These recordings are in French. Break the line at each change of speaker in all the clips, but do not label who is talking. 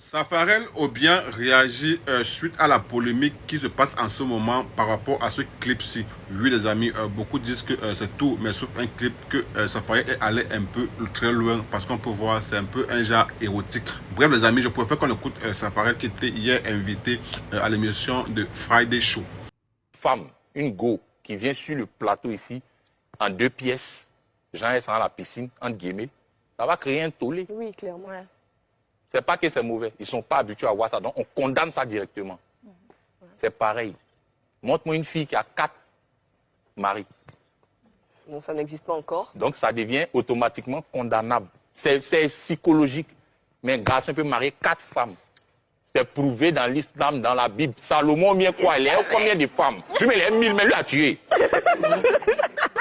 Safarel a bien réagi suite à la polémique qui se passe en ce moment par rapport à ce clip-ci. Oui les amis, beaucoup disent que c'est tout, mais sauf un clip que Safarel est allé un peu très loin parce qu'on peut voir c'est un peu un genre érotique. Bref les amis, je préfère qu'on écoute Safarel qui était hier invité à l'émission de Friday Show.
Femme, une go qui vient sur le plateau ici en 2 pièces, Jean est à la piscine, entre guillemets, ça va créer un tollé.
Oui, clairement.
C'est pas que c'est mauvais. Ils ne sont pas habitués à voir ça. Donc, on condamne ça directement. C'est pareil. Montre-moi une fille qui a 4 maris.
Bon, ça n'existe pas encore.
Donc, ça devient automatiquement condamnable. C'est psychologique. Mais un garçon peut marier 4 femmes. C'est prouvé dans l'islam, dans la Bible. Salomon, bien quoi, il a combien de femmes? Lui, mais il a 1000, mais lui a tué.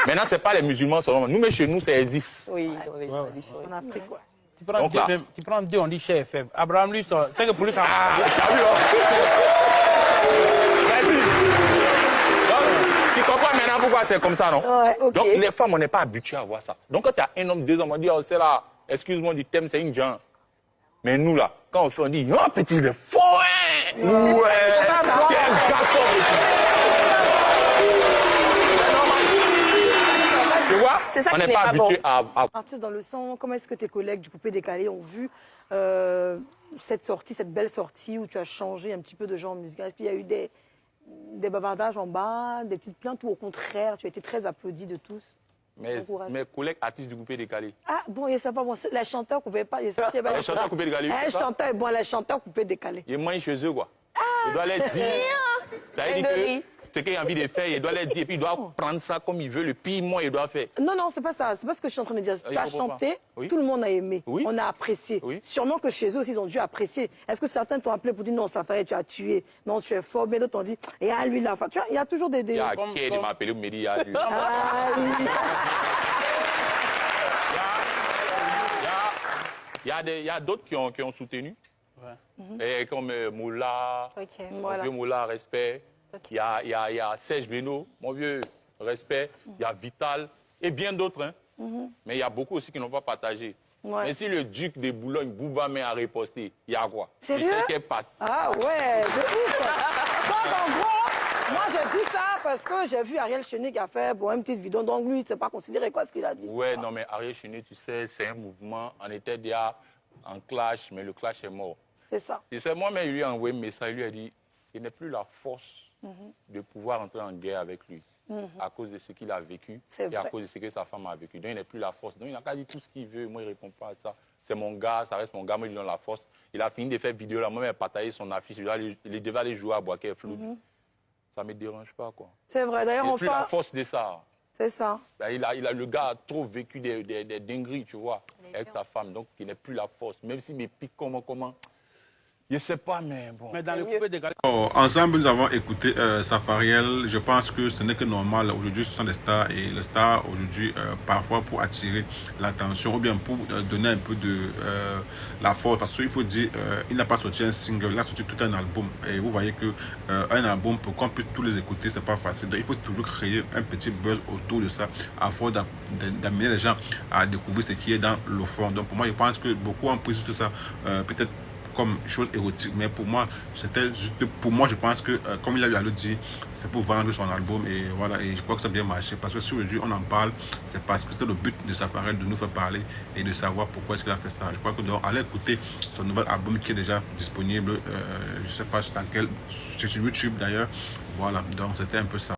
Maintenant, ce n'est pas les musulmans seulement. Nous, mais chez nous, c'est 10.
Oui, dans les traditions.
En Afrique, quoi.
Donc là.
Tu prends deux, on dit chef FM. Abraham, lui, c'est que pour lui, ça.
Ah, t'as vu, hein? Merci. Donc, tu comprends maintenant pourquoi c'est comme ça, non?
Ouais, ok.
Donc, les femmes, on n'est pas habitués à voir ça. Donc, quand il y a un homme, 2 hommes, on dit, oh, c'est là, excuse-moi du thème, c'est une genre. Mais nous, là, quand on fait, on dit, oh, petit, il est faux, hein? Ouais, quel garçon, petit. Tu vois?
C'est ça
on
qui
n'est
n'est
pas
pas
habitué à.
Artiste dans le sang, comment est-ce que tes collègues du Coupé Décalé ont vu cette sortie, cette belle sortie où tu as changé un petit peu de genre musical? Est-ce qu'il y a eu des bavardages en bas, des petites plaintes ou au contraire, tu as été très applaudi de tous?
Mes collègues artistes du coupé décalé.
Ah bon, il pas bon, la chanteur pouvait pas.
Les chanteurs coupé décalé.
Un chanteur, bon, la chanteur Coupé Décalé.
Ils mangent chez eux, quoi. Il doit les dire. Ça veut dire que ce qu'il a envie de faire, il doit les dire. Et puis il doit prendre ça comme il veut. Le pire, moi, il doit faire.
Non, non, c'est pas ça. C'est pas ce que je suis en train de dire. Tu as chanté,
oui.
tout le monde a aimé.
Oui.
On a apprécié.
Oui.
Sûrement que chez eux aussi, ils ont dû apprécier. Est-ce que certains t'ont appelé pour dire non, ça paraît, tu as tué. Non, tu es fort. Mais d'autres t'ont dit, et à lui là. Enfin, tu vois, il y a toujours des.
Il y a qui m'a appelé, me dit, il y a lui. Il y a d'autres qui ont soutenu. Ouais. Et comme Moula, mon vieux Moula, respect. Il y a Serge Beno, mon vieux, respect. Il y a Vital et bien d'autres. Hein. Mais il y a beaucoup aussi qui n'ont pas partagé.
Ouais.
Mais si le duc de Boulogne, Boubamé, a riposté, il y a quoi?
Sérieux? Ah ouais, de ouf. Donc en gros, moi j'ai dit ça parce que j'ai vu Ariel Cheney qui a fait bon, une petite vidéo. Donc lui, c'est pas considéré quoi ce qu'il a dit.
Ouais, non mais Ariel Cheney, tu sais, c'est un mouvement. On était déjà en clash, mais le clash est mort.
C'est ça.
Et c'est moi-même, il lui a envoyé un message, il lui a dit, il n'est plus la force de pouvoir entrer en guerre avec lui à cause de ce qu'il a vécu et à cause de ce que sa femme a vécu. Donc il n'est plus la force. Donc il n'a qu'à dire tout ce qu'il veut. Moi, il ne répond pas à ça. C'est mon gars, ça reste mon gars. Moi, il lui donne la force. Il a fini de faire vidéo là. Moi-même, il a partagé son affiche. Il devait aller jouer à Boaké Flou. Ça ne me dérange pas, quoi.
C'est vrai. D'ailleurs,
il n'a
on
plus la force de ça.
C'est ça.
Ben, le gars a trop vécu des dingueries, tu vois, avec sa femme. Donc il n'est plus la force. Même s'il me pique comment. Je ne sais pas, mais bon.
Mais dans le Coupé Décalé.
Ensemble, nous avons écouté Safariel. Je pense que ce n'est que normal. Aujourd'hui, ce sont des stars. Et les stars, aujourd'hui, parfois pour attirer l'attention ou bien pour donner un peu de la force. Parce qu'il faut dire, il n'a pas sorti un single, il a sorti tout un album. Et vous voyez que un album, pour qu'on puisse tous les écouter, c'est pas facile. Donc, il faut toujours créer un petit buzz autour de ça, afin d'amener les gens à découvrir ce qui est dans le fond. Donc, pour moi, je pense que beaucoup ont pris juste ça, peut-être comme chose érotique, mais pour moi c'était juste pour moi. Je pense que comme il a eu à le dire, c'est pour vendre son album et voilà, et je crois que ça a bien marché parce que si aujourd'hui on en parle, c'est parce que c'était le but de Safarel de nous faire parler et de savoir pourquoi est-ce qu'il a fait ça. Je crois que donc allez écouter son nouvel album qui est déjà disponible, je sais pas dans quel, c'est sur YouTube d'ailleurs, voilà, donc c'était un peu ça.